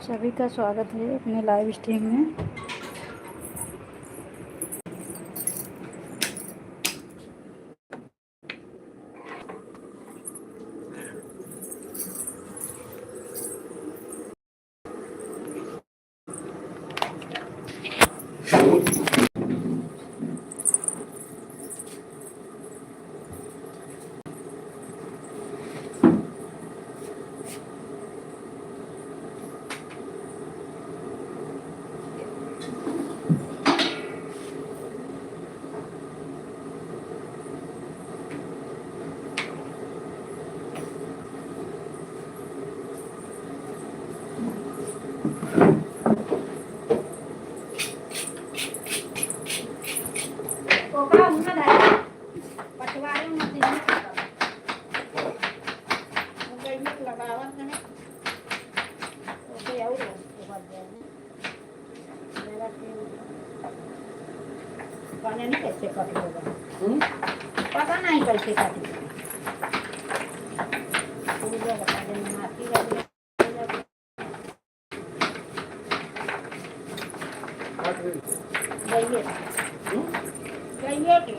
सभी का स्वागत है अपने लाइव स्ट्रीम में। कैसे कट होगा पता नहीं कैसे काटी बता देना आती गइए गइए के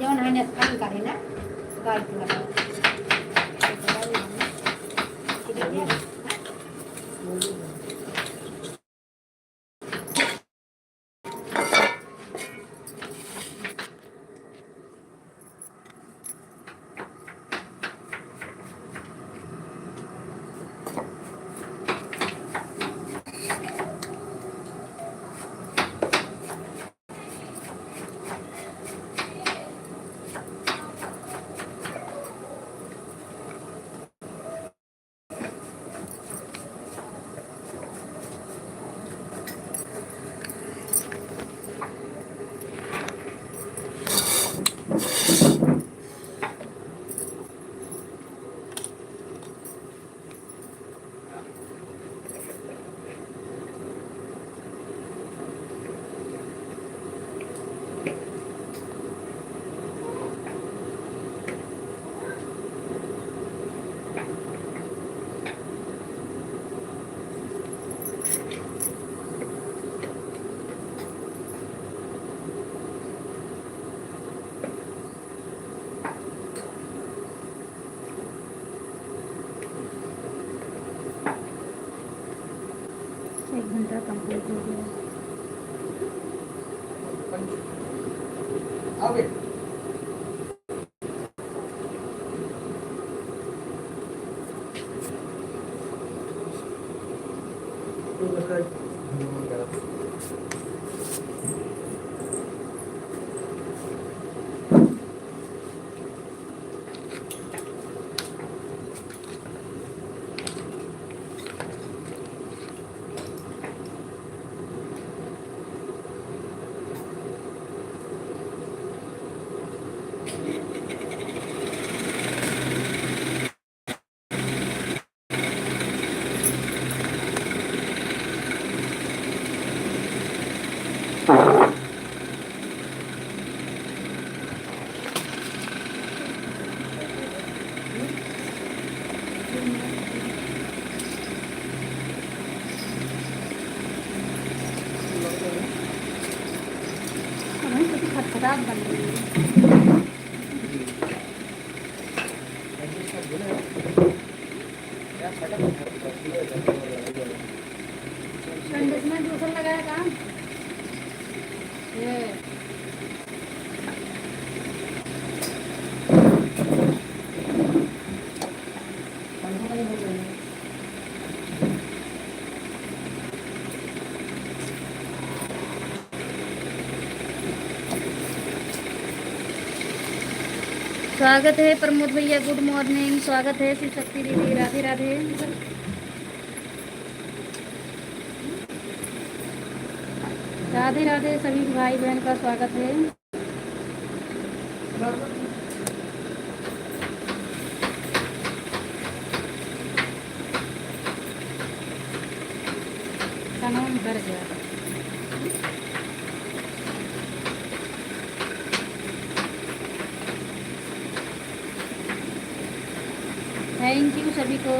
जौन है स्कैन करे ना गाइड लगा एक घंटा कंप्लीट हो गया। खराब बन गई कंडीशनर दूसरा लगाया काम ये स्वागत है प्रमोद भैया, गुड मॉर्निंग। स्वागत है शिव शक्ति दीदी, राधे राधे। राधे राधे सभी भाई बहन का स्वागत है। सामान भर गया। थैंक यू सभी को।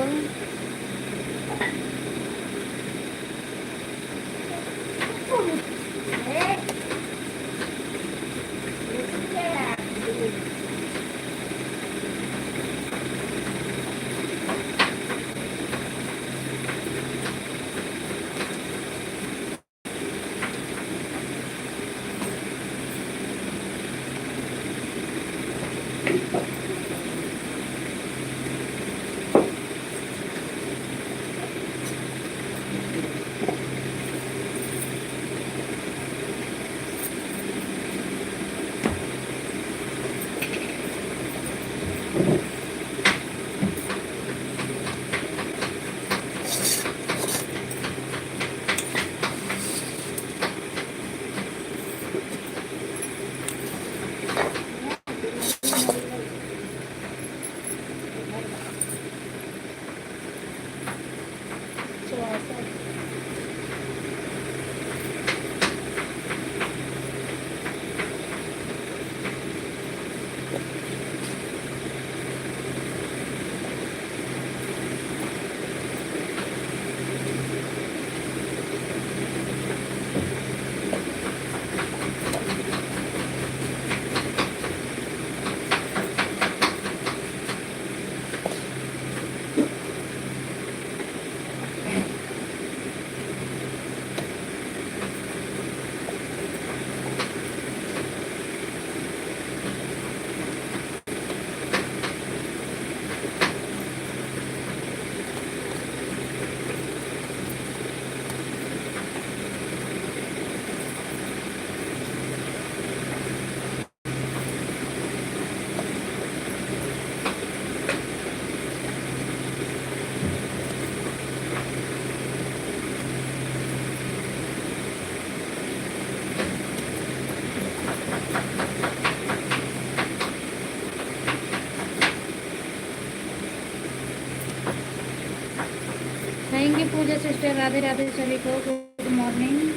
Thank you Puja sister. Radhe Radhe सभी को। Good morning.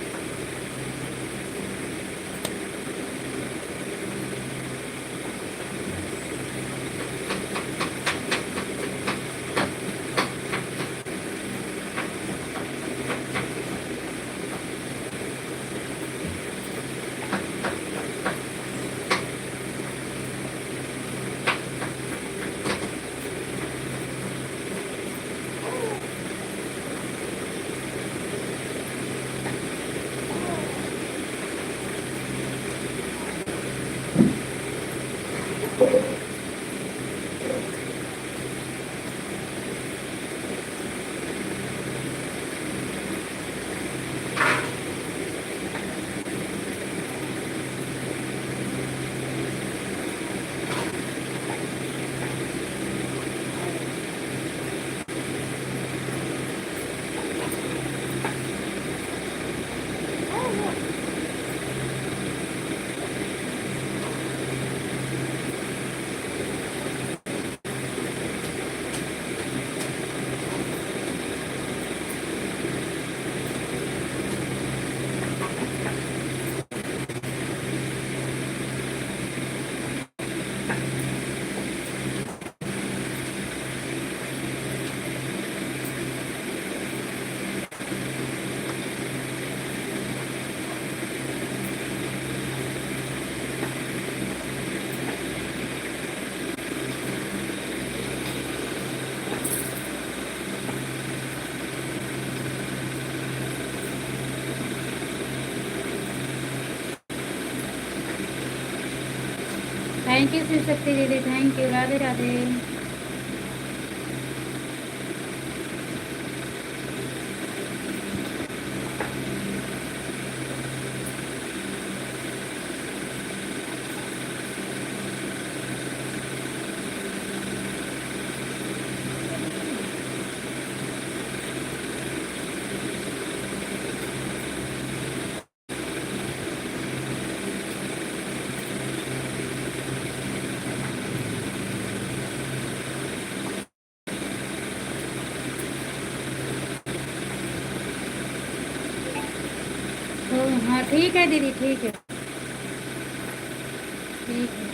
Thank you Shiv Shakti दीदी। Thank you. राधे राधे। हाँ ठीक है दीदी, ठीक है, ठीक है।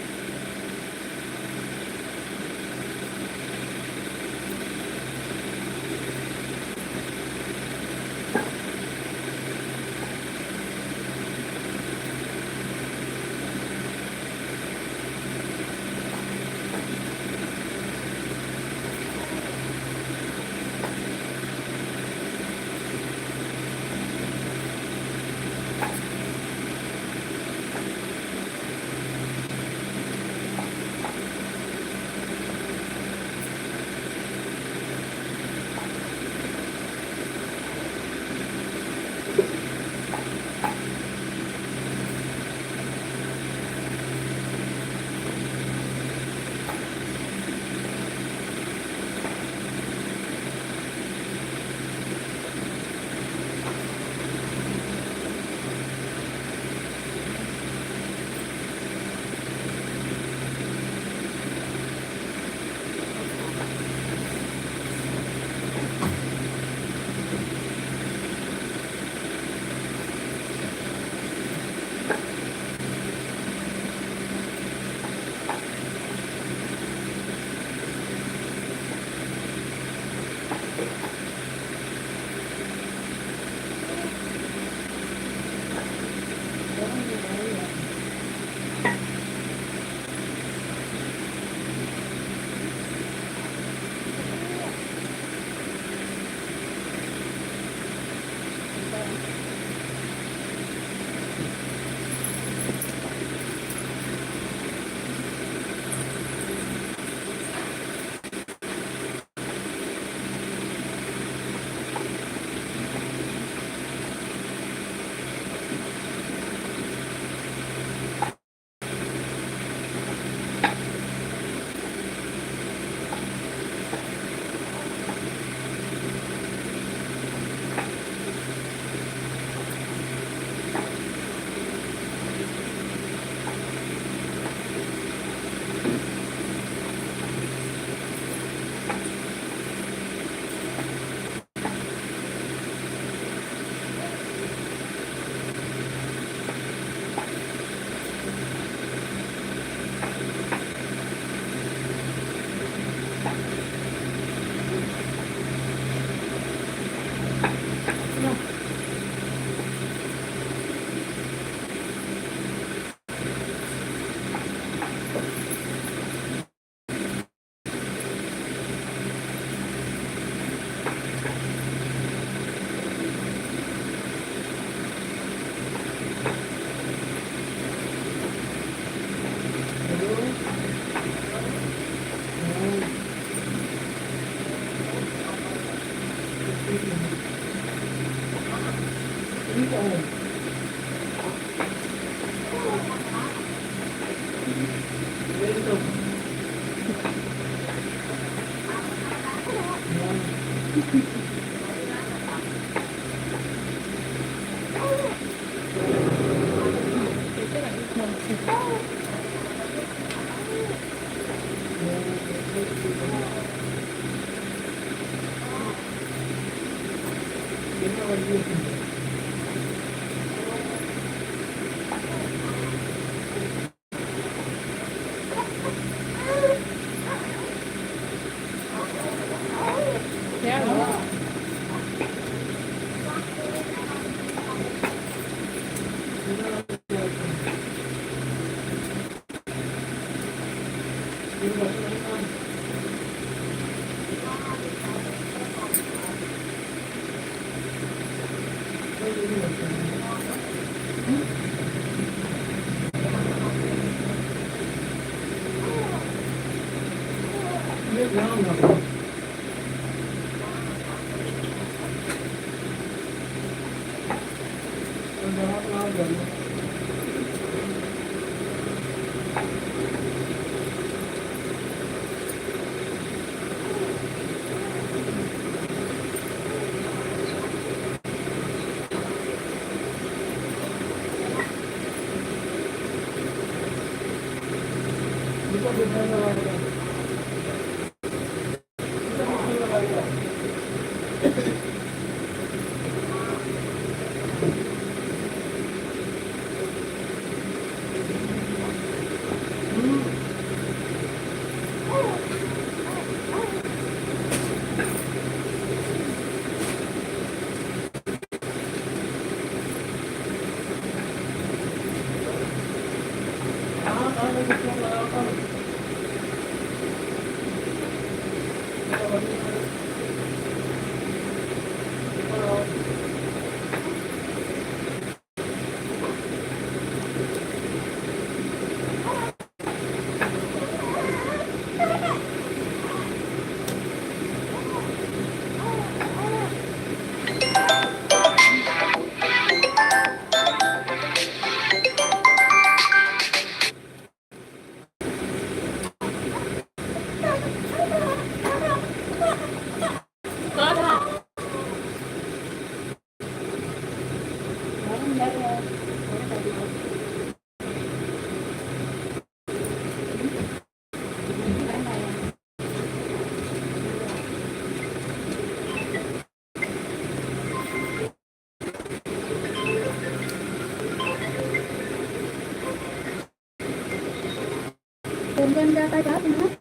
कोण कोण जाता का तुम्हाला?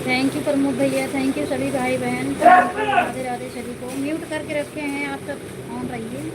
थैंक यू प्रमोद भैया, थैंक यू सभी भाई बहन, राधे राधे सभी को। म्यूट करके रखे हैं आप सब, ऑन रहिए।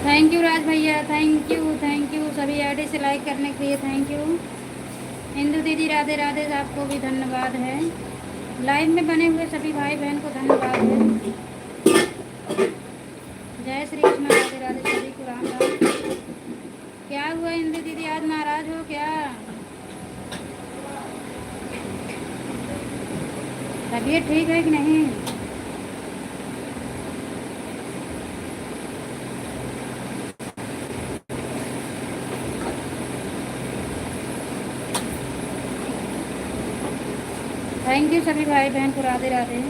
थैंक यू राज भैया, थैंक यू सभी आईडी से लाइक करने के लिए, थैंक यू। इंदु दीदी राधे राधे, आपको भी धन्यवाद है। लाइव में बने हुए सभी भाई बहन को धन्यवाद है। जय श्री कृष्ण, राधे राधे सभी को, राम राम। क्या हुआ इंदु दीदी, आज नाराज हो क्या? तबीयत ठीक है कि नहीं? थैंक यू सभी भाई बहन को, राधे राधे।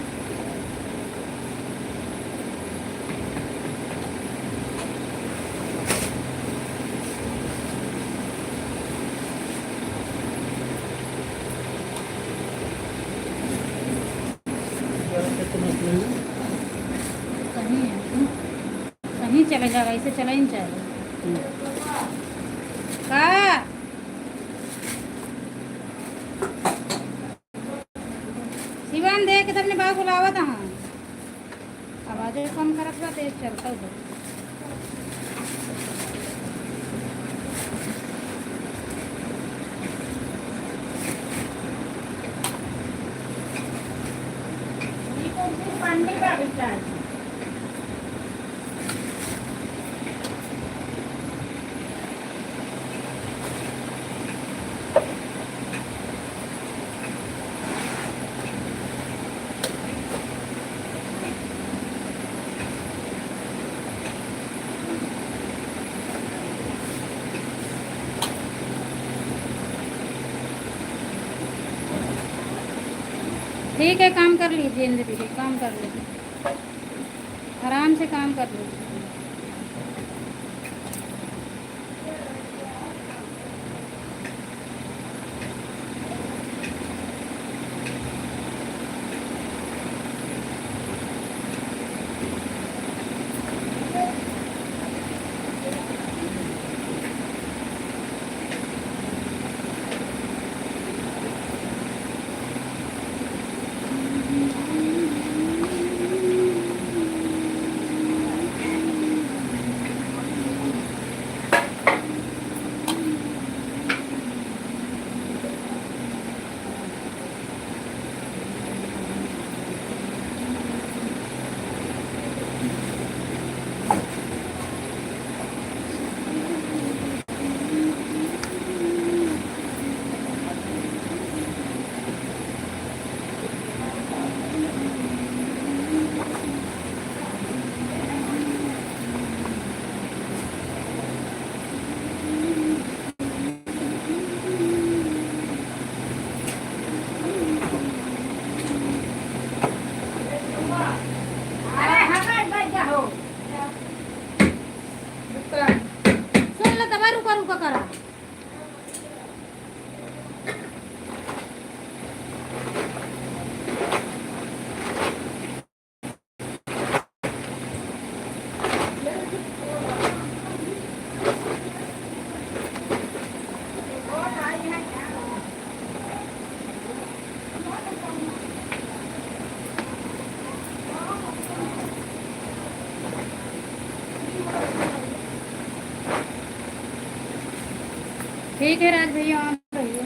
कहीं है, कहीं चले जाएगा, इसे चला ही नहीं चाहिए का। शिवान देख के अपने बाप बुलावा था, आवाज़ें कम करत बा, तेज चलता उधर। ठीक है, काम कर लीजिए इंद्र दीदी, काम कर लीजिए, आराम से काम कर लीजिए। करा। ठीक है राज भैया, आप रहिए।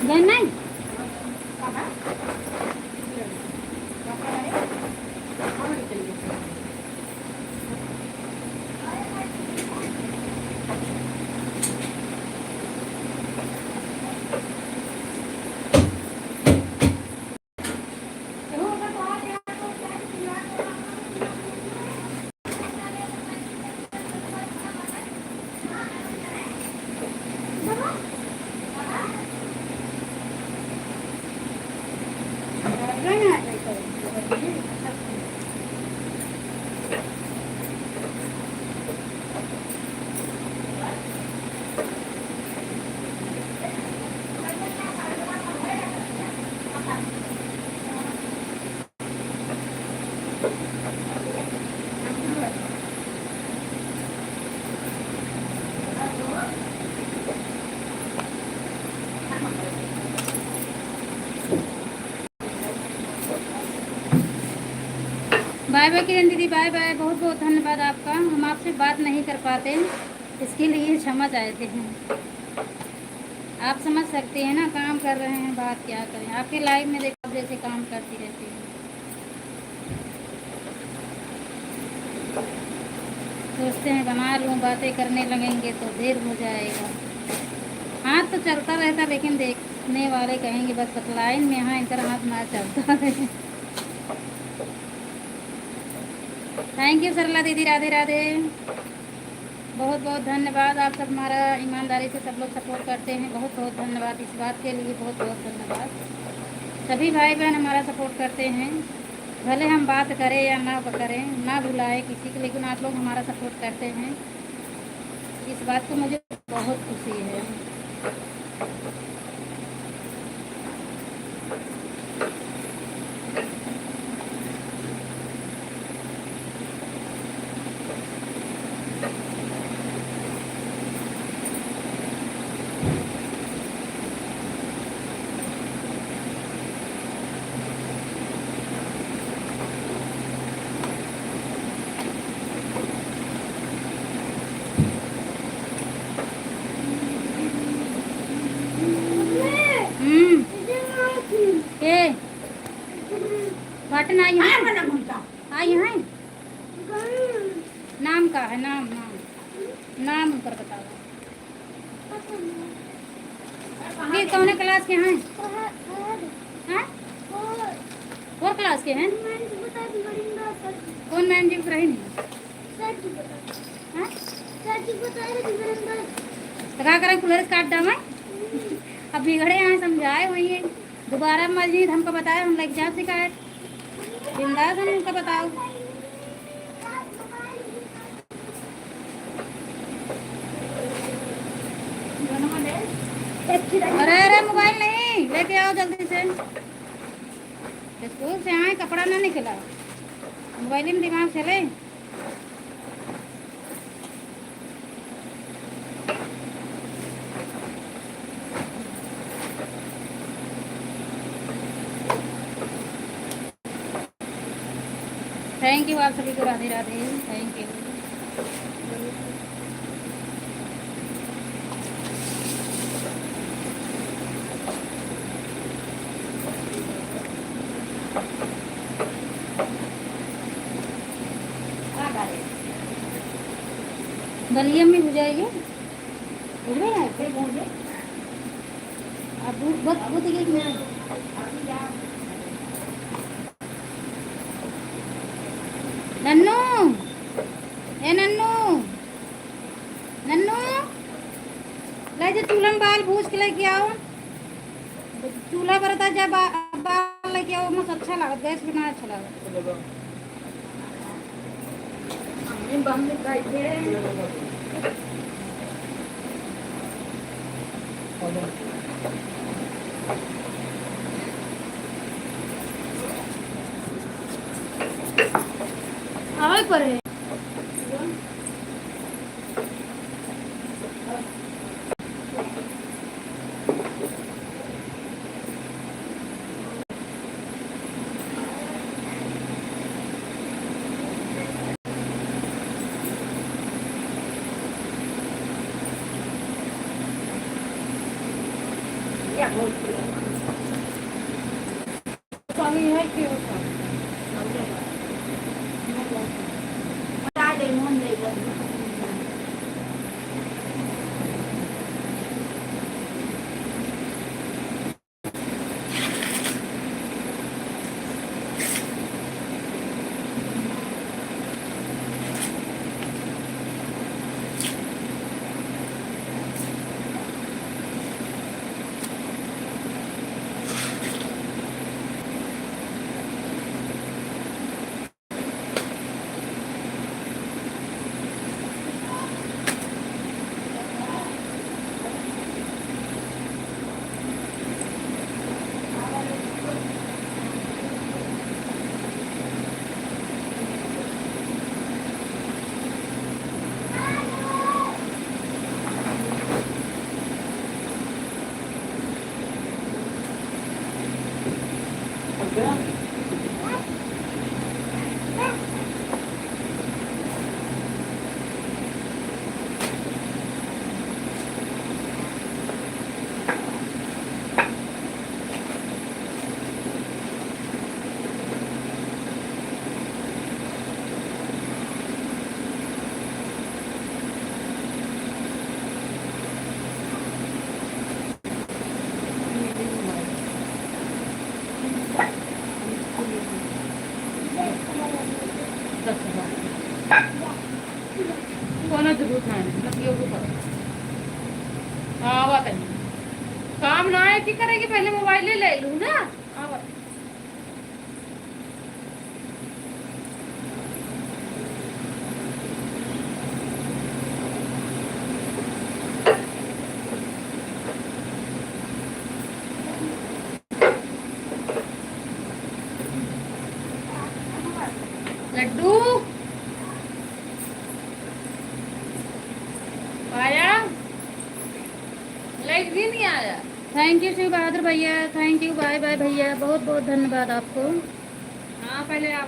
नहीं बाय किरण दीदी, बाय बाय। बहुत बहुत धन्यवाद आपका। हम आपसे बात नहीं कर पाते, इसके लिए क्षमा चाहते हैं। आप समझ सकते हैं ना, काम कर रहे हैं, बात क्या करें। आपके लाइव में देखो जैसे काम करती रहती है। सोचते हैं बना लूँ, बातें करने लगेंगे तो देर हो जाएगा। हाथ तो चलता रहता, लेकिन देखने वाले कहेंगे बस बतलाइन में यहाँ इनका हाथ ना चलता है। थैंक यू सरला दीदी, राधे राधे। बहुत बहुत धन्यवाद। आप सब हमारा ईमानदारी से सब लोग सपोर्ट करते हैं, बहुत बहुत धन्यवाद। इस बात के लिए बहुत बहुत धन्यवाद। सभी भाई बहन हमारा सपोर्ट करते हैं, भले हम बात करें या ना करें, ना बुलाएं किसी को, लेकिन आप लोग हमारा सपोर्ट करते हैं। इस बात को मुझे बहुत खुशी है। बटन आई है, आई है। नाम का है, नाम नाम नाम ऊपर बताओ। ये कौन क्लास के हैं? हाँ? 4 क्लास के हैं। कौन मैम जी बता रही नहीं? तो क्या करें, कूलर काट डालें। अब बिगड़े यहाँ समझाए वही है, दोबारा मजीद हमको बताए, हम लग जाए शिकायत। बिंदास हम उनका बताओ। अरे अरे मोबाइल नहीं लेके आओ जल्दी से। स्कूल से आए, कपड़ा ना निकला, मोबाइल में दिमाग चले। थैंक यू आप सभी को, राधे राधे। Thank you. दलिया में हो जाएगी, अब बहुत नन्नू, ए नन्नू, नन्नू ले जो चूल्हा में बाल भूज के लेके आओ। चूल्हा बरता जब बाल लेके आओ, मस्त अच्छा लागत, गैस बिना अच्छा लागत। आवे पर है 10,000 कोना जरूरत है लड़कियों को करो। हाँ बात है काम ना है की करेगी पहले मोबाइल ले लूँ ना। हाँ बात लड्डू आया लाइट भी नहीं आया। थैंक यू शिव बहादुर भैया, थैंक यू, बाय बाय भैया, बहुत बहुत धन्यवाद आपको। हाँ पहले आप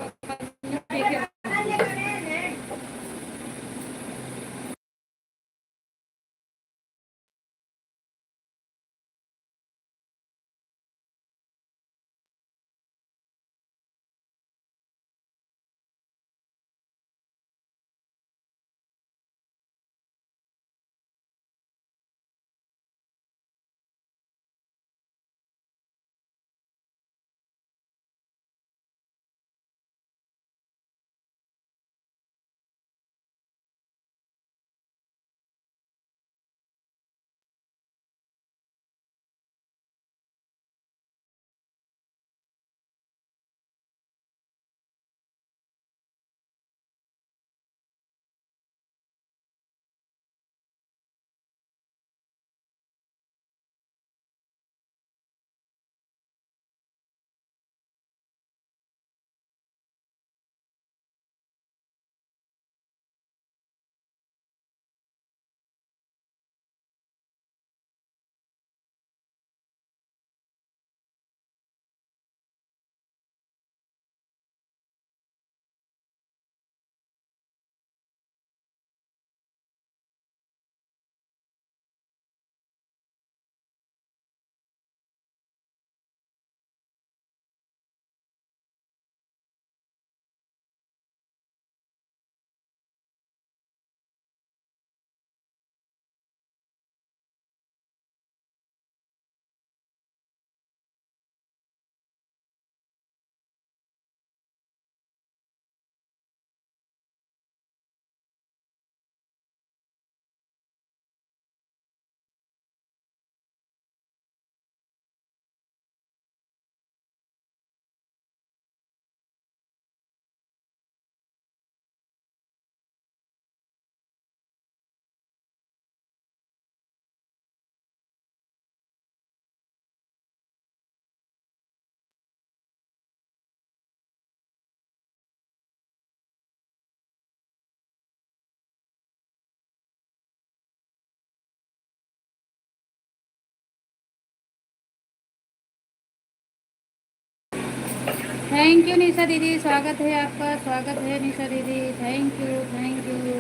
थैंक यू निशा दीदी, स्वागत है आपका, स्वागत है निशा दीदी, thank you thank you.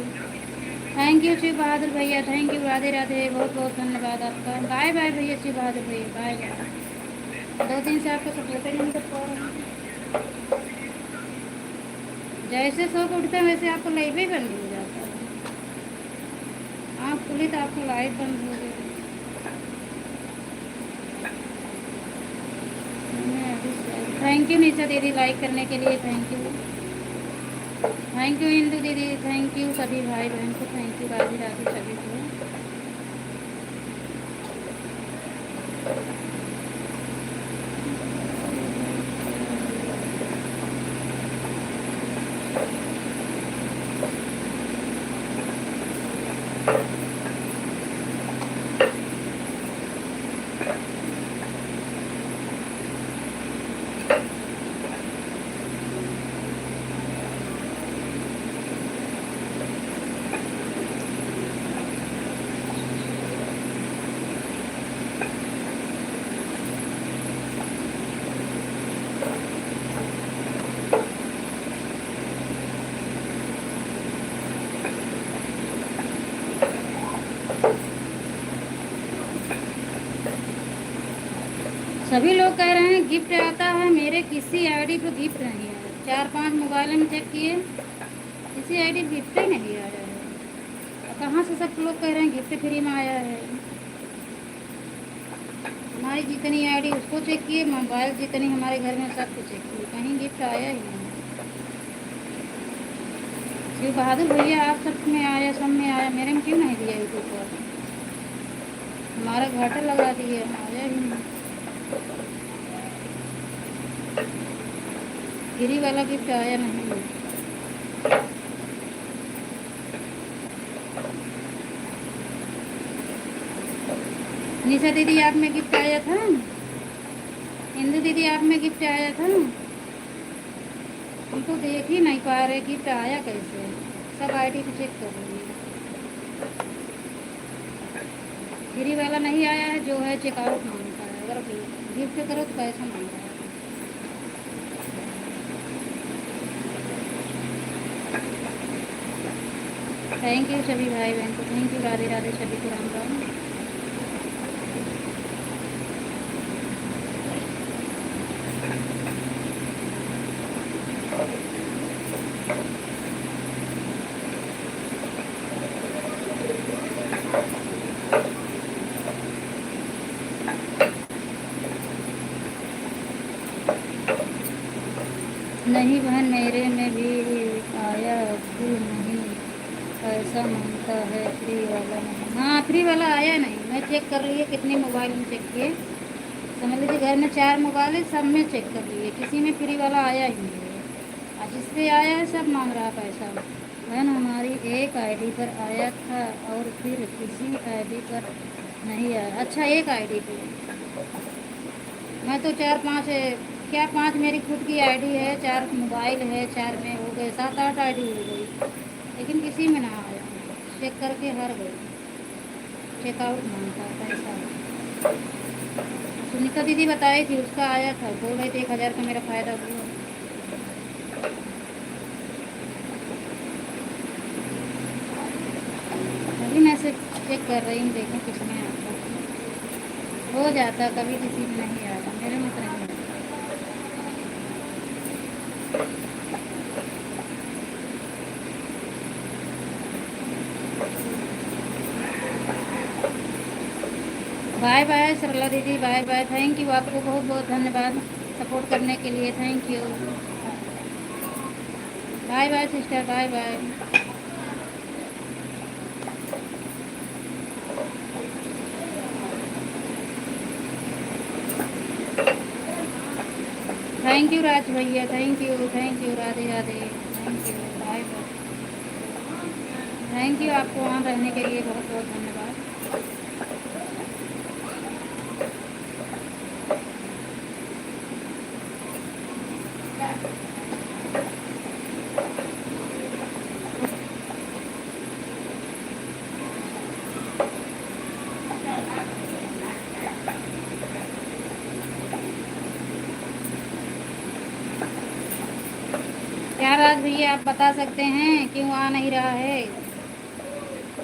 Thank you Shiv Bahadur भैया, थैंक यू, राधे राधे, बहुत बहुत धन्यवाद आपका, बाय बाय भैया शिव बहादुर भैया, बाय बाय। 2 दिन से आपको सपोर्ट ही नहीं कर पा रहे हैं। जैसे सो के उठते हैं वैसे आपको लाइव ही बंद हो जाता है, आँख खुली तो आपको लाइव बंद हो गई। थैंक यू निशा दीदी, लाइक करने के लिए thank you. Thank you Indu दीदी, थैंक यू सभी भाई बहन को, थैंक यू, राधे राधे सभी को। सभी लोग कह रहे हैं गिफ्ट आता है, मेरे किसी आईडी पे गिफ्ट नहीं आया। 4-5 मोबाइल में चेक किए, किसी आईडी गिफ्ट ही नहीं आया है। कहाँ से सब लोग कह रहे हैं गिफ्ट फ्री में आया है। हमारी जितनी आईडी उसको चेक किए, मोबाइल जितनी हमारे घर में सबको चेक किए, कहीं गिफ्ट आया ही नहीं। क्यों बहादुर भैया, आप सब में आया, सब में आया, मेरे में क्यों नहीं दिया यूट्यूब पर? हमारा घाटा लगा दिए, आया ही नहीं। फ्री वाला गिफ्ट आया नहीं। निशा दीदी आप में गिफ्ट आया था, इंदु दीदी आप में गिफ्ट आया था, हम तो देख ही नहीं पा रहे गिफ्ट आया कैसे। सब आईडी पे चेक कर लीजिए। फ्री वाला नहीं आया है, जो है चेकआउट मांगता है, अगर गिफ्ट करो तो पैसा मांगता है। थैंक यू सभी भाई बहन को, थैंक यू, राधे राधे सभी को, राम राम। नहीं बहन, मेरे में भी आया, क्यों नहीं पैसा मांगता है फ्री वाला नहीं? हाँ, फ्री वाला आया नहीं, मैं चेक कर लिए, कितने मोबाइल में चेक किए, समझ लीजिए घर में 4 मोबाइल है, सब में चेक कर लिए, किसी में फ्री वाला आया ही नहीं है। और जिस पे आया है सब मांग रहा पैसा। बहन हमारी एक आईडी पर आया था और फिर किसी आईडी पर नहीं आया। अच्छा, एक आईडी पे, मैं तो 4-5 है, क्या 5 मेरी खुद की आईडी है, 4 मोबाइल है, 4 में हो गए, 7-8 आईडी हो गई, लेकिन किसी में ना आया। चेक करके हार गई, चेकआउट मांगता है पैसा। सुनीता दीदी बताई थी, उसका आया था, बोल रहे थे 1000 का मेरा फ़ायदा हुआ। अभी मैं से चेक कर रही हूँ, देखें किसमें आता है। हो जाता, कभी किसी में नहीं आता, मेरे में तो नहीं आता। बाय बाय सरला दीदी, बाय बाय, थैंक यू, आपको बहुत बहुत धन्यवाद सपोर्ट करने के लिए, thank you. Bye bye sister, bye bye. Thank you Raj भैया, thank you, Radhe Radhe, thank you, bye bye, thank you, आपको वहाँ रहने के लिए बहुत बहुत धन्यवाद। क्या राज भैया आप बता सकते हैं क्यों आ नहीं रहा है?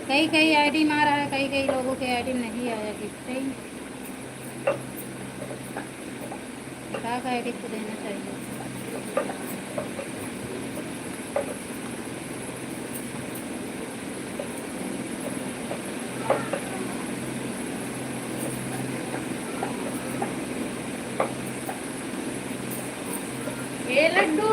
कई कई आईडी में आ रहा है, कई कई लोगों के आईडी नहीं आया गिफ्ट। का आईडी को देना चाहिए। ए लड्डू,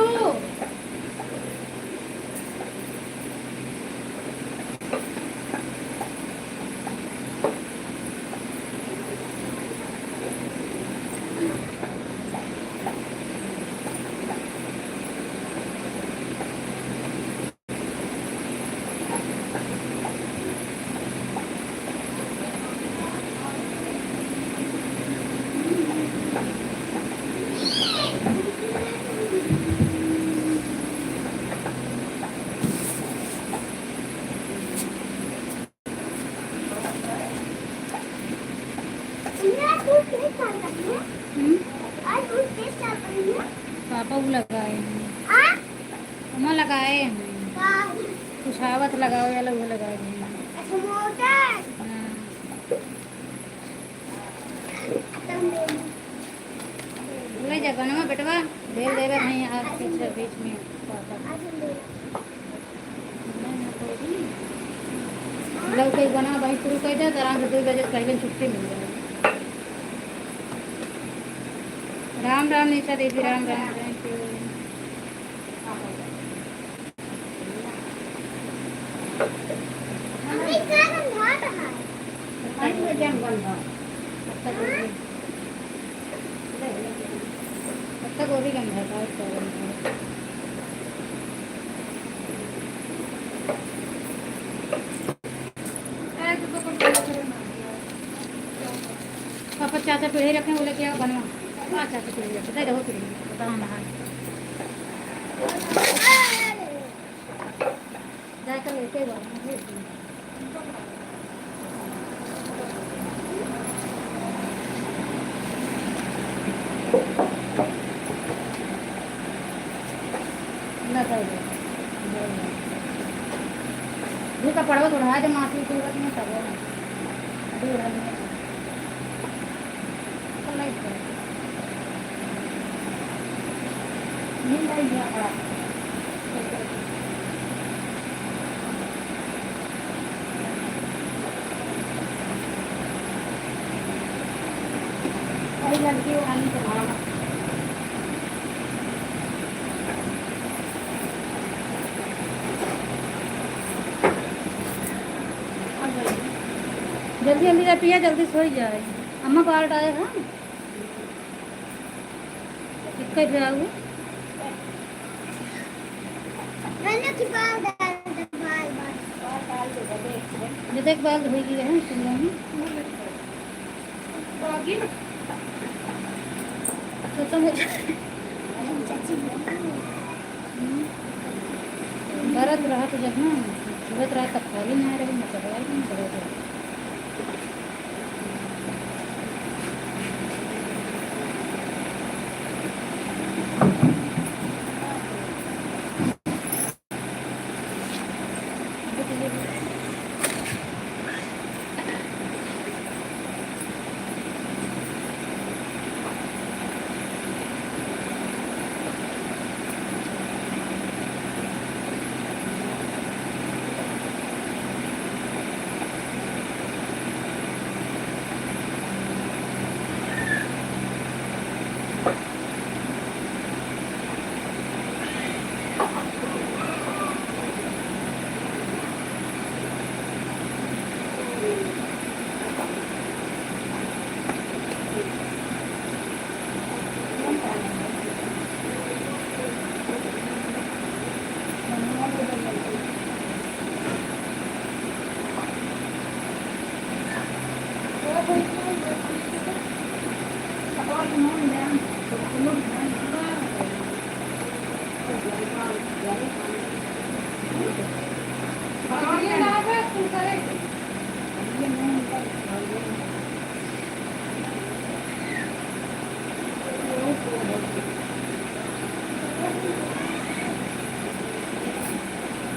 हम्म? पापा वो लगाए हैं, मम्मा लगाए हैं, कुछावत लगाओ या वो लगाए हैं। हाँ। ले जा बनवा बेटवा, भेल देवे नहीं आप पीछे बीच में पापा। मतलब कोई बना भाई शुरू कर जाए, आराम से 2 बजे पहले छुट्टी मिल जाए। राम राम निशा दीदी, राम राम, थैंक यू। पत्ता गोभी, पत्ता गोभी गंदा था इसका गंदा। पापा चाचा पीढ़ी रखे बोले क्या बनवा। हाँ चाचा पीढ़ी रखे दे रहो पीढ़ी बता नहा जाकर लेके का पड़वा थोड़ा है जो माफी सूरत में सब लड़की आनी चाहिए। जल्दी जल्दी पिया जल्दी सो जाए। अम्मा कार्ड आए हाँ कितने पे आओगे जब एक बार धोई की है सुन में तो मुझे भरत रहा तो जब ना भरत रहा तब खाली नहीं रही मतलब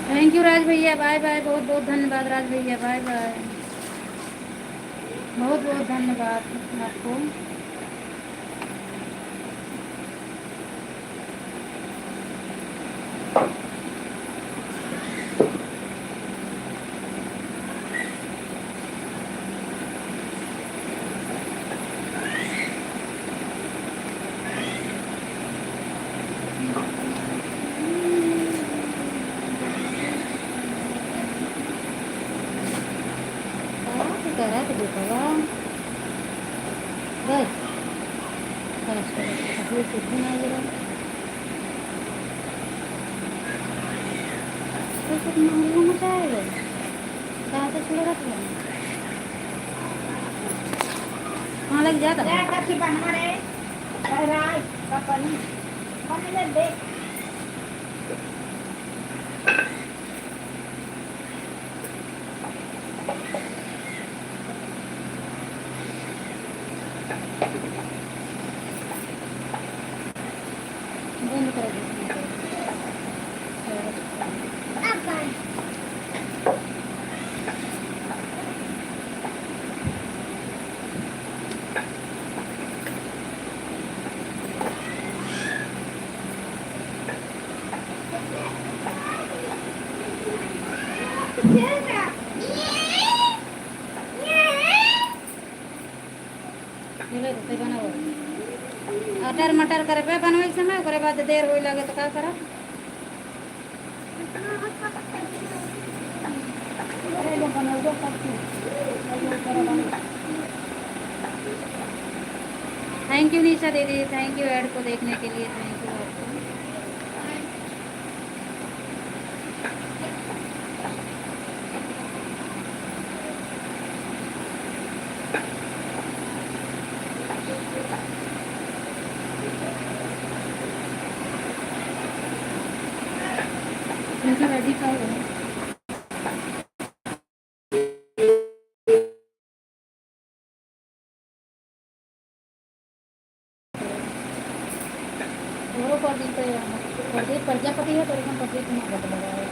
थैंक यू राज भैया बाय बाय बहुत बहुत धन्यवाद राज भैया बाय बाय बहुत बहुत धन्यवाद आपको करा तो देखा बस बस अभी कुछ भी नहीं लगा तो कुछ नहीं मचाएगा कहाँ से छुड़ेगा तो कहाँ लग जाता बंद कर अटर मटर करे पे बनवे समय ओकरे बाद देर होई लगे तो का करा थैंक यू निशा दीदी, थैंक यू ऐड को देखने के लिए, थैंक यू आपको। इनका रेडी का है। वो प्रदीप प्रजापति है तो एकदम प्रदीप में घट लगा है।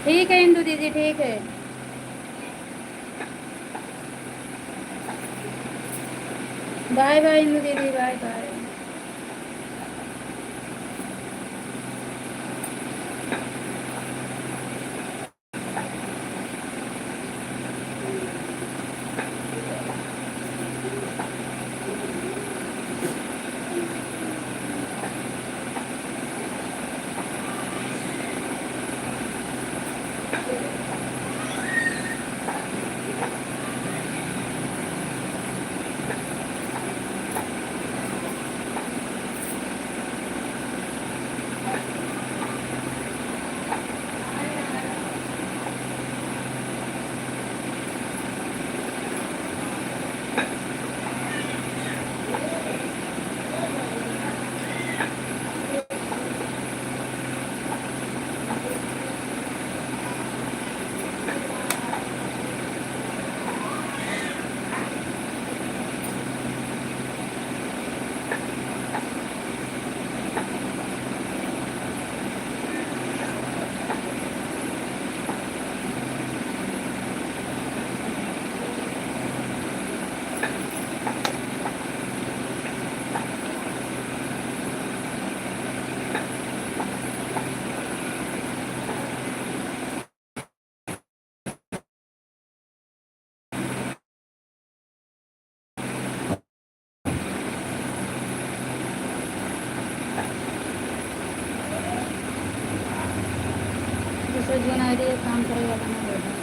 ठीक है इंदू दीदी, ठीक है। बाय बाय इंदू दीदी, बाय बाय। दूसरे जीवन आईडी काम करेगा ना होगा।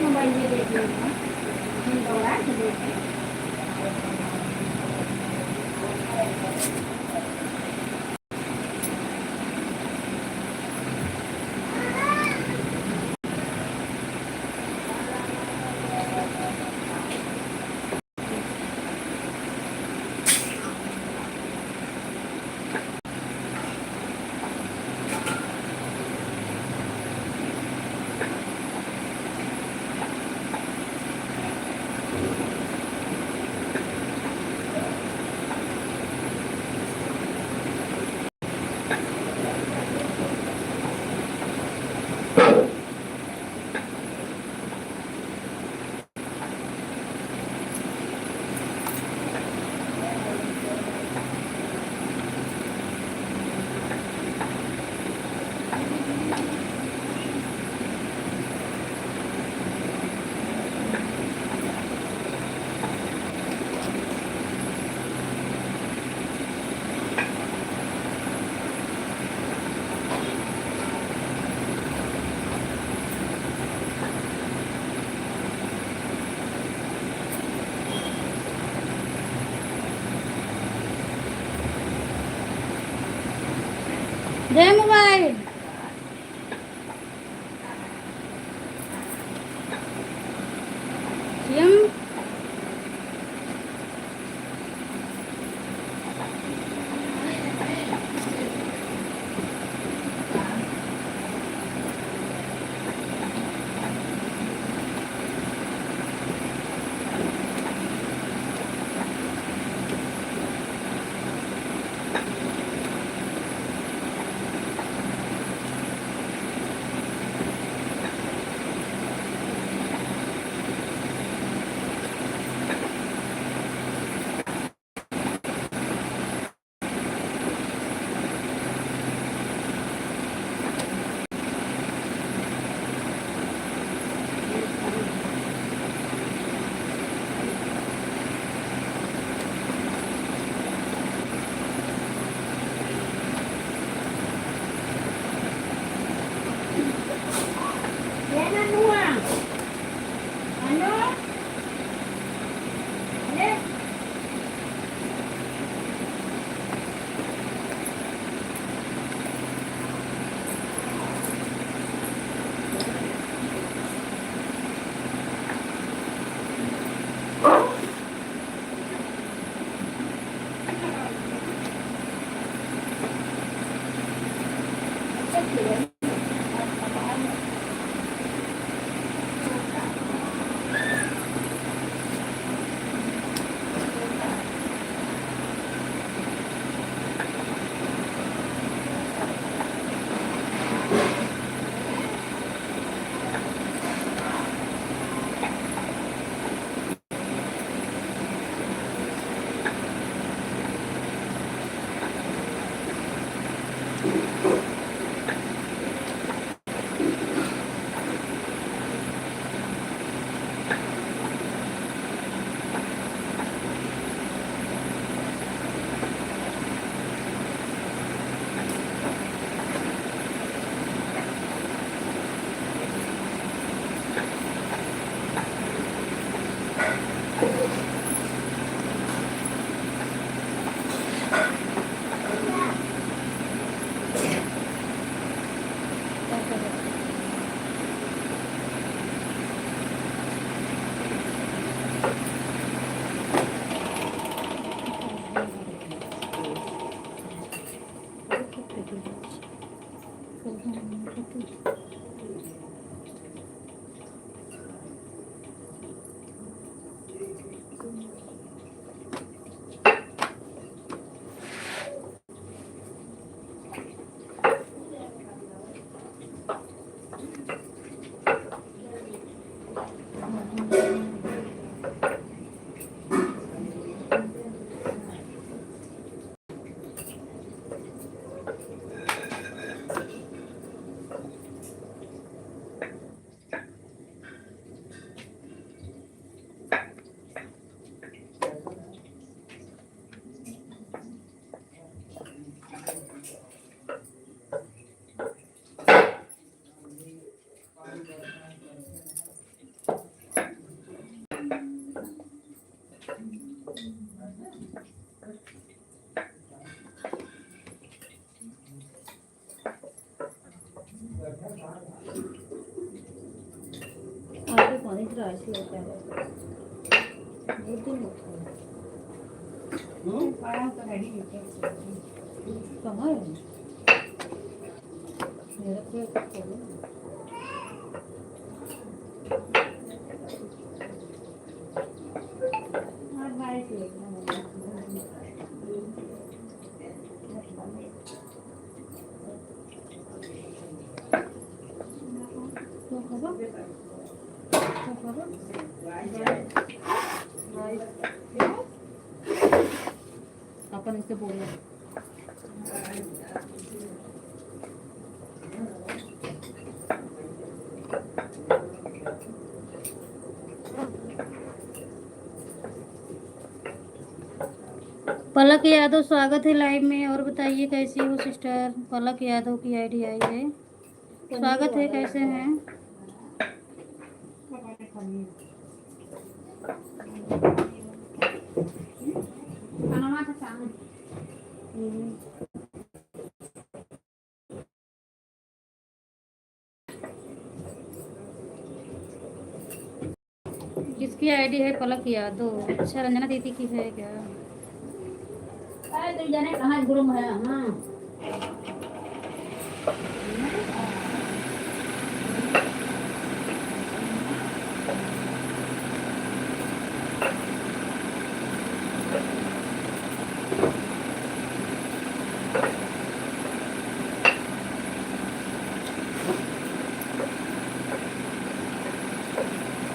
मोबाइल में देख लो जय मोबाइल। सीएम इधर ऐसे होता है बहुत दिन होता है आराम तो रेडी है कहाँ है मेरा पेट खोलो और भाई से अपन इससे बोले पलक यादव स्वागत है लाइव में। और बताइए कैसी हो सिस्टर? पलक यादव की आईडी आई है। स्वागत है, कैसे हैं? किसकी आईडी है पलक यादव? अच्छा रंजना दीदी की है क्या? तो जाने कहाँ गुरु है। हाँ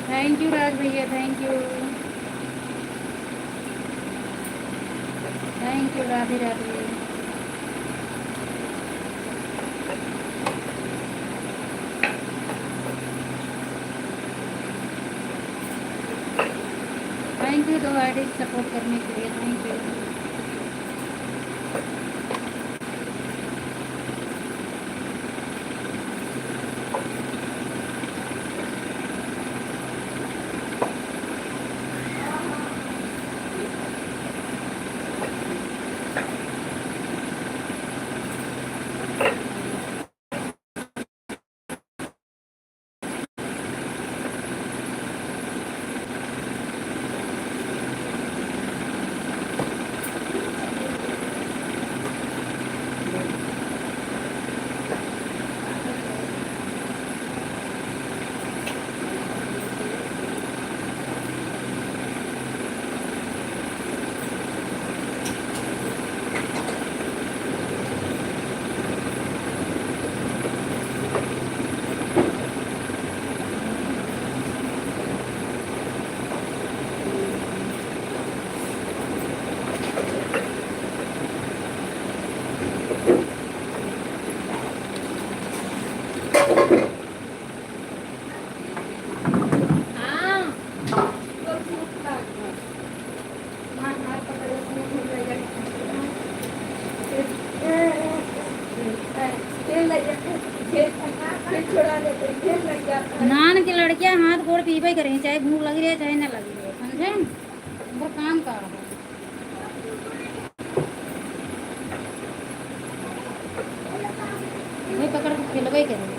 थैंक यू राज भैया, thank you Radhe Radhe. Thank you 2 ID support करने के लिए, थैंक यू। नान की लड़कियां हाथ गोड़ पीबे करें, चाहे भूख लग रही है चाहे ना लग रही है, समझे? वो काम कर रहा है वही पकड़ के खिलवे करें।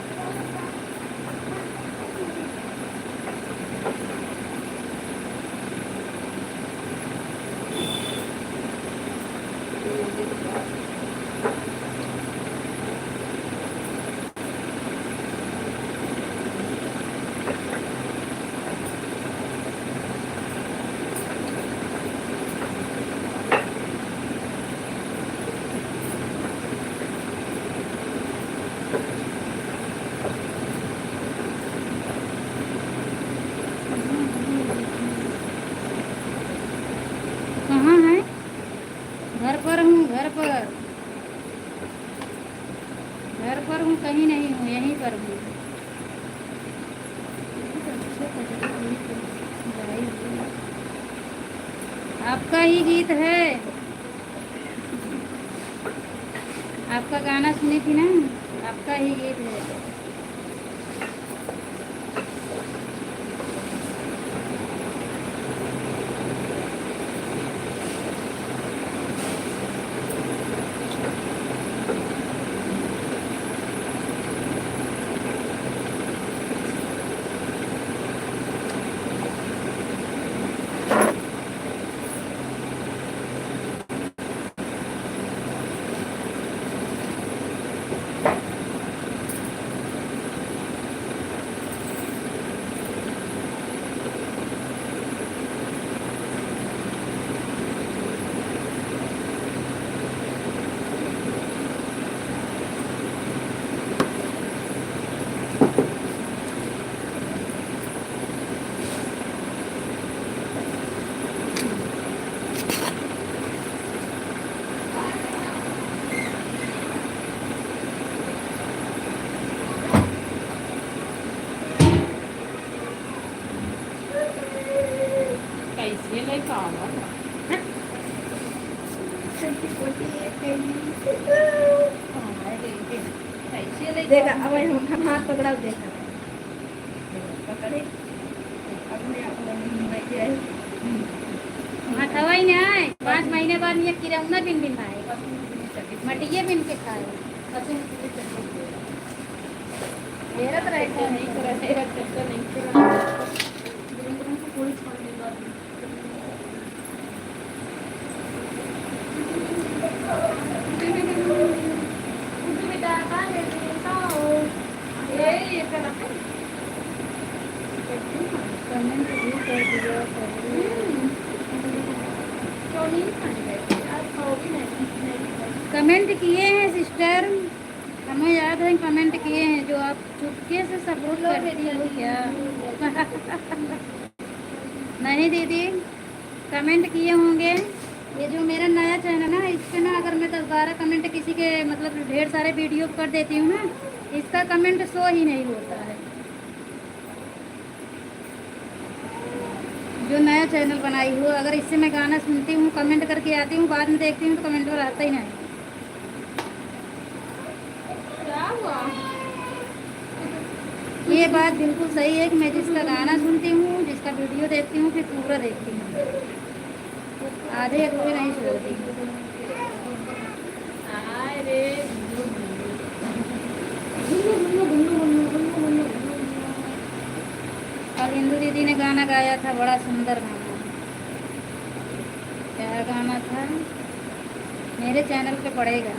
कहाँ है? घर पर हूँ, घर पर हूँ, कहीं नहीं हूँ, यहीं पर हूँ। आपका ही गीत है, आपका गाना सुनी थी ना, आपका ही गीत है। वही काम है। देखा अब हम हाथ पकड़ा देखा पकड़े अपने आप में आई हाँ थवा ही नहीं आए 5 महीने बाद ये किरौना बिन बिन खाए मटिया बिन के खाए मेरा तो रहता नहीं कमेंट भी कर दिया कमेंट किए हैं सिस्टर हमें याद है कमेंट किए हैं जो आप चुपके से सपोर्ट करती हो क्या नहीं दीदी कमेंट किए होंगे ये जो मेरा नया चैनल है इस पे ना अगर मैं 10-12 कमेंट किसी के मतलब ढेर सारे वीडियो कर देती हूँ ना इसका कमेंट शो ही नहीं होता है जो नया चैनल बनाई हूँ अगर इससे मैं गाना सुनती हूँ कमेंट करके आती हूँ बाद में देखती हूँ तो कमेंट पर आता ही नहीं क्या हुआ? ये बात बिल्कुल सही है कि मैं जिसका गाना सुनती हूँ जिसका वीडियो देखती हूँ फिर पूरा देखती हूँ आधे अधूरे नहीं छोड़ती आए रे और इंदु दीदी ने गाना गाया था बड़ा सुंदर गाना क्या गाना था मेरे चैनल पे पड़ेगा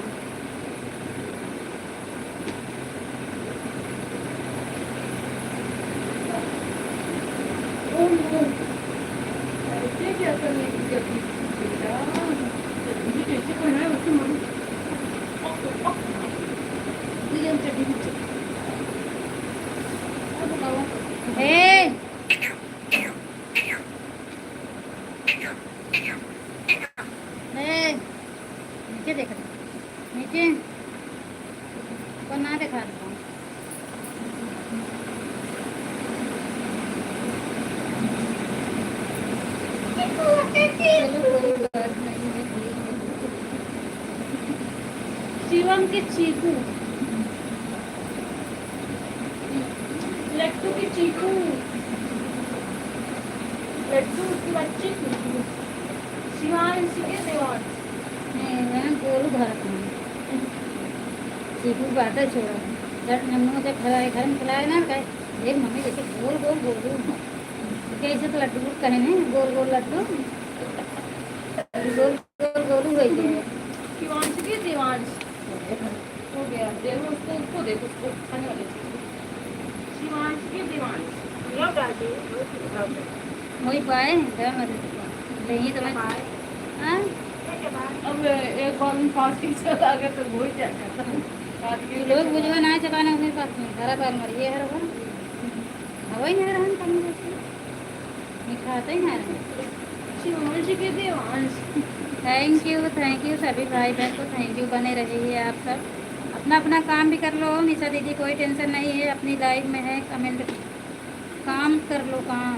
ऐसे क्या करने की जल्दी बेटा जल्दी कैसे करना है उसको मन ये चढ़ी अब बताओ हे हे नीचे देख नीचे को ना दिखा दो शिवम के चीकू लट्टू के चीकू लट्टू की बच्ची शिवांश के देवान मैं गोलू भारत में चीकू बाटा छोड़ा जब नन्नू जब खिलाए घर में खिलाए ना कहे देख मम्मी जैसे गोल गोल गोलू कैसे तो लड्डू कहे नहीं गोल गोल लड्डू गोल गोल गोलू वही है शिवांश के देवांश हो गया देखो उसको देखो उसको खाने वाले शिवांश के देवांश वही पाए क्या मदद नहीं तो मैं हाँ अब एक बार में फास्टिंग चला गया तो हो ही जाएगा लोग बुझवा ना चकाने अपने पास में सारा बार मरिए हर वो हवा ही नहीं रहन कम जैसे नहीं खाता ही नहीं रहन शिवांश के देवांश थैंक यू सभी भाई बहन को थैंक यू बने रहिए आप सब अपना अपना काम भी कर लो निशा दीदी कोई टेंशन नहीं है अपनी लाइफ में है कमेंट काम कर लो काम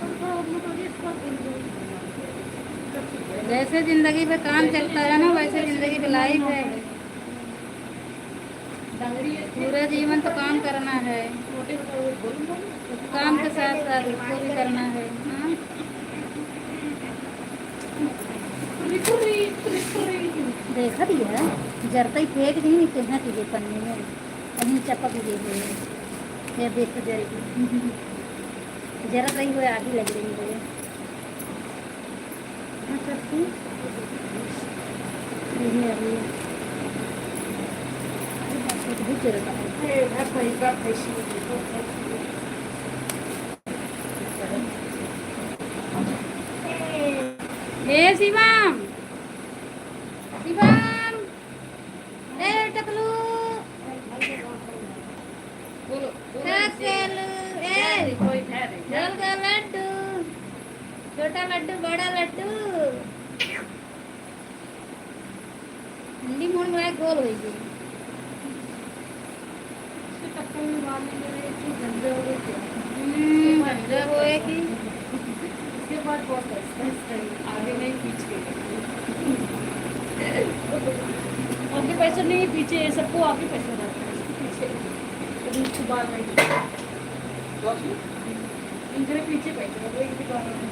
जैसे ज़िंदगी पे काम चलता है ना वैसे ज़िंदगी पे लाइफ है पूरा जीवन तो काम करना है काम के साथ साथ उसको भी करना है हाँ देखा दिया जरता ही फेंक दी कहना तुझे पन्नी में कहीं चपक गई है फिर देख तो जाएगी जरा रही हुई आगे लग रही है हाँ करती यही अभी बहुत जरूरत है शिवम शिवम ए टकलू टकलू ए गोल का लड्डू छोटा लड्डू बड़ा लड्डू हिंदी मोड़ में गोल हो गई गंदा होए कि बहुत बहुत बस आगे नहीं पीछे आगे पैसे नहीं पीछे सबको आगे पैसे रहते हैं पीछे कभी उसके बाद नहीं इनके पीछे पैसे रहते हैं, इनके बाद नहीं।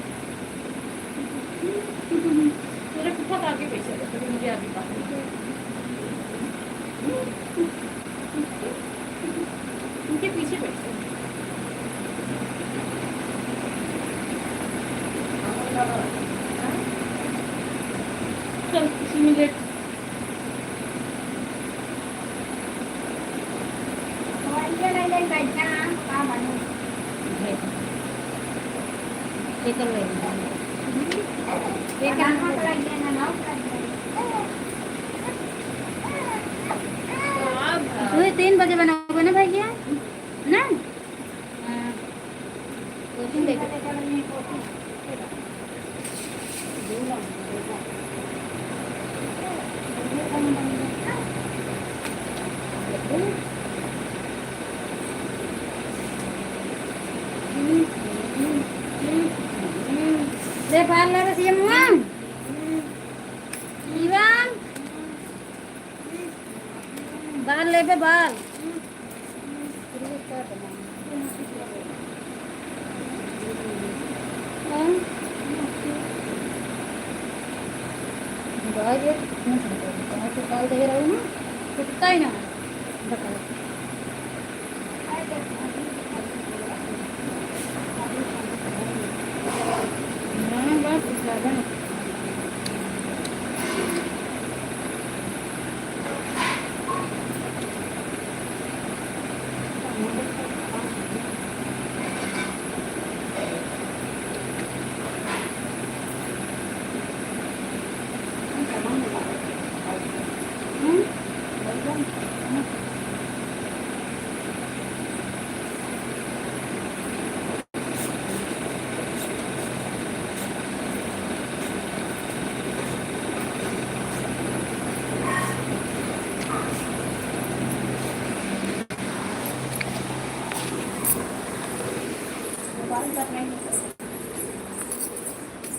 मेरे बहुत आगे पैसे रहते हैं, मुझे आगे बात इनके पीछे पैसे चल किसी में लेट ये नहीं नहीं बैठना काम आने लेकर ले ये काम पकड़ा ये ना ना सुबह 3 बजे बनाओगे ना भैया ना कोचिंग लेकर दे बाल ला रही है इवान बाल ले बे बाल कॉल दे रहा हूँ ना कुत्ता ही ना बताओ बस ज़्यादा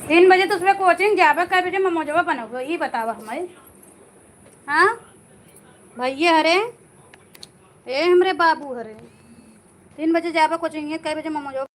तीन बजे तो सुबह कोचिंग जाबे कै बजे ममोजवा बनोगे ये बताओ हमें हाँ भैया हरे ए हमरे बाबू हरे 3 बजे जाबे कोचिंग कै बजे ममोजवा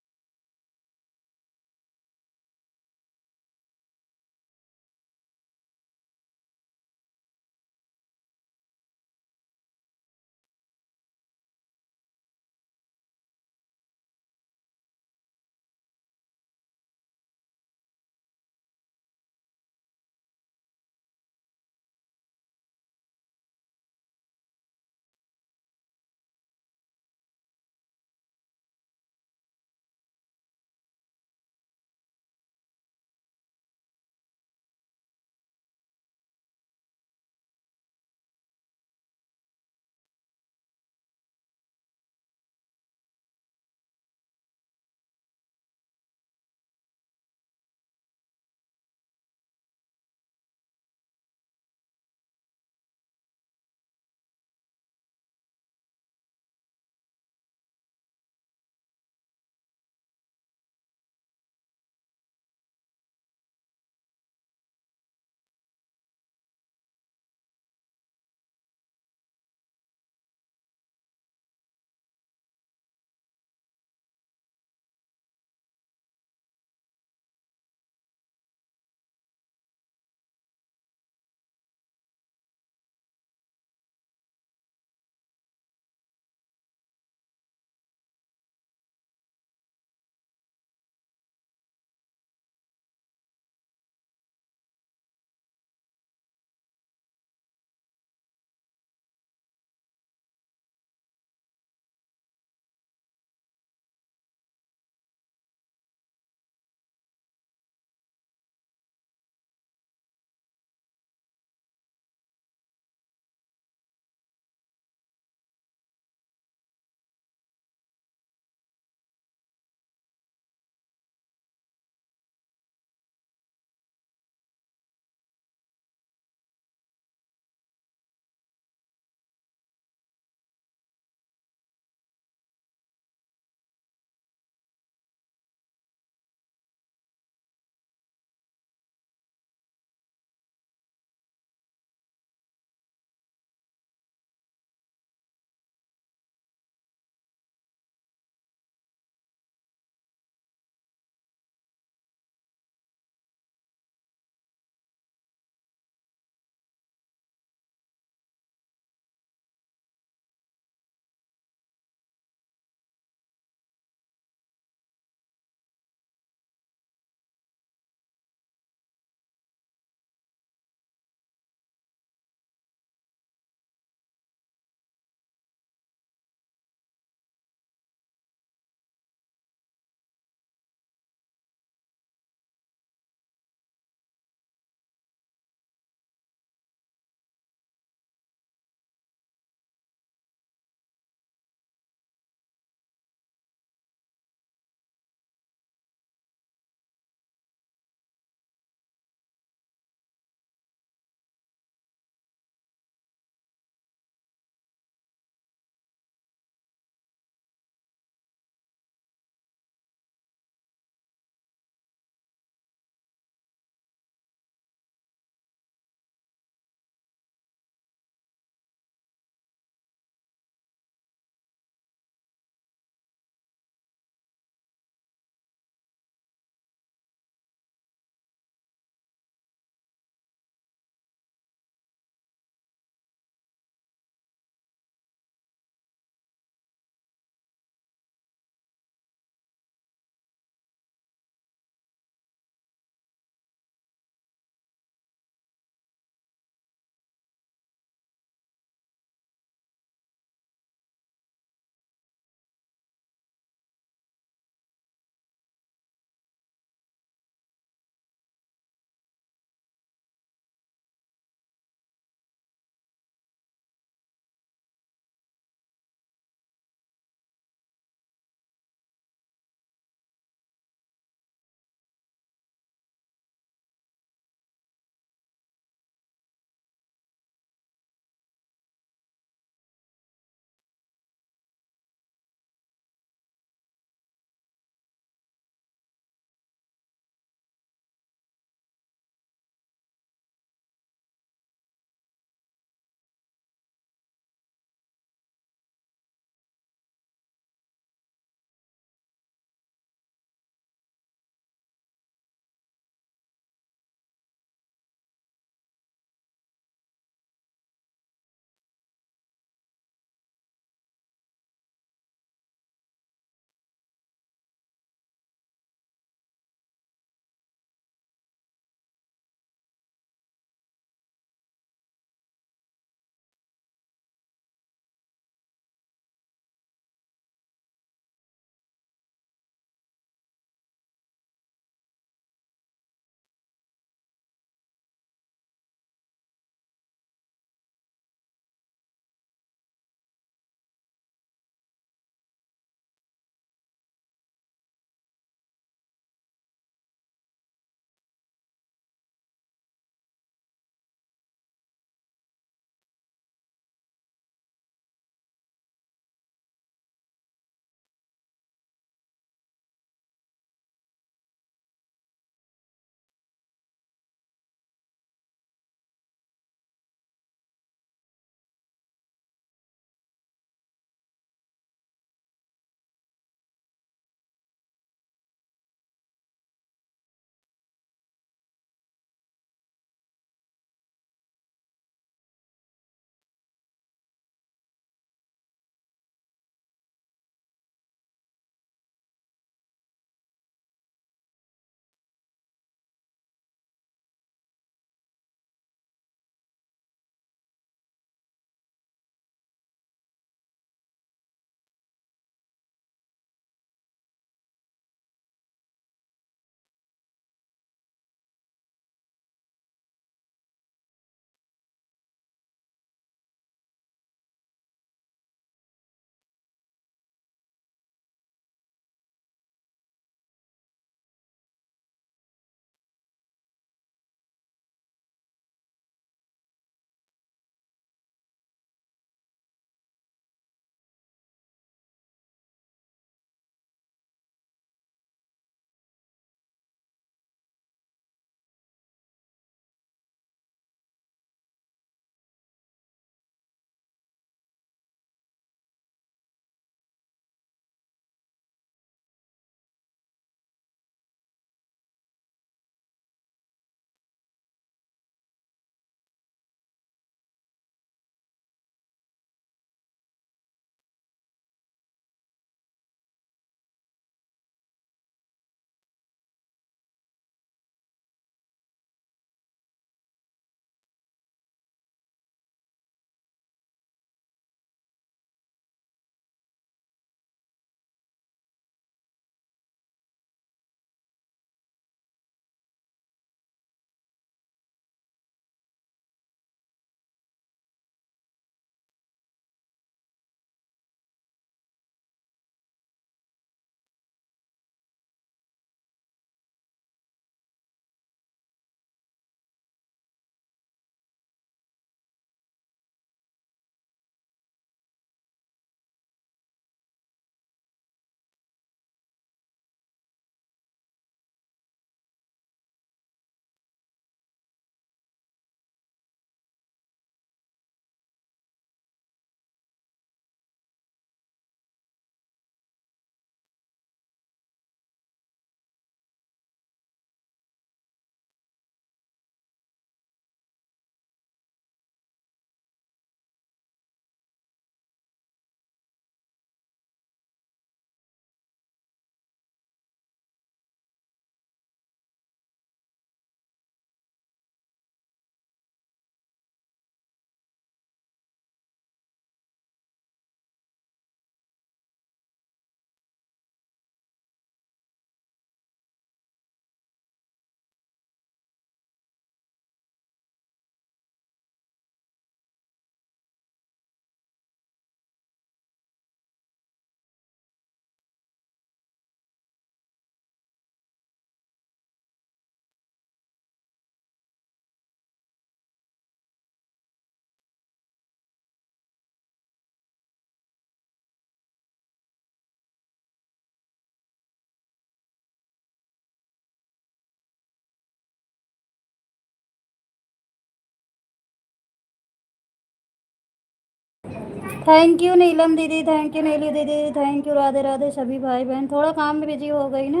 थैंक यू नीलम दीदी, थैंक यू नीलू दीदी, थैंक यू राधे राधे सभी भाई बहन। थोड़ा काम में बिजी हो गई ना,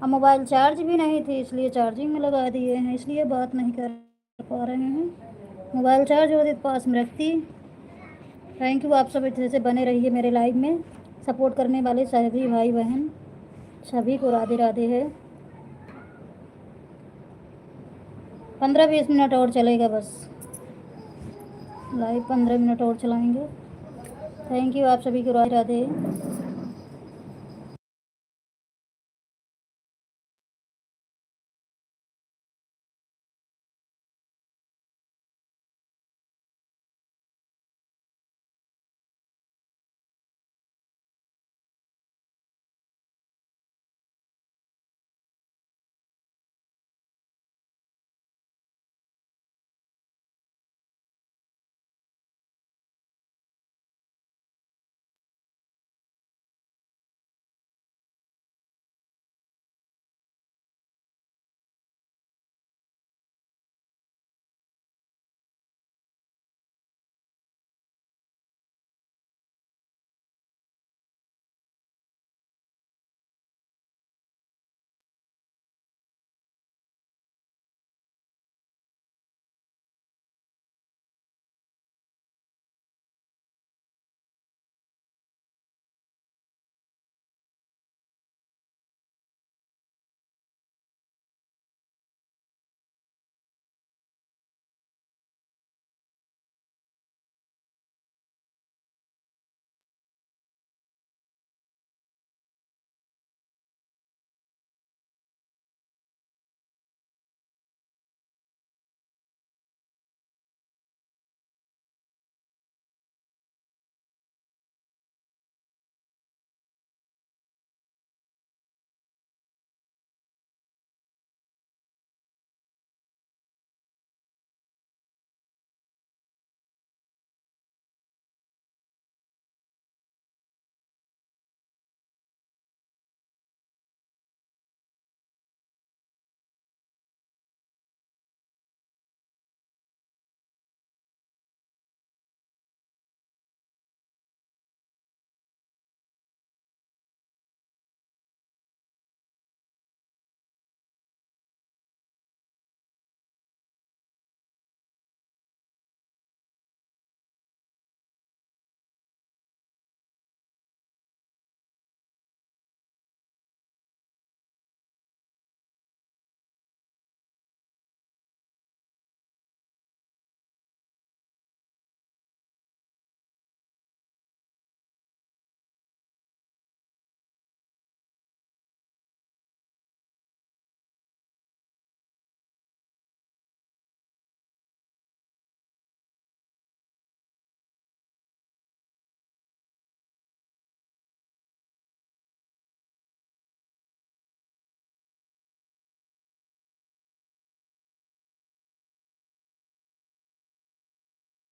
अब मोबाइल चार्ज भी नहीं थी इसलिए चार्जिंग में लगा दिए हैं, इसलिए बात नहीं कर पा रहे हैं। मोबाइल चार्ज होती तो पास में रखती। थैंक यू, आप सब इतने से बने रहिए मेरे लाइव में, सपोर्ट करने वाले सभी भाई बहन सभी को राधे राधे है। 15-20 मिनट और चलेगा बस लाइव, 15 मिनट और चलाएंगे। थैंक यू आप सभी को राधे राधे।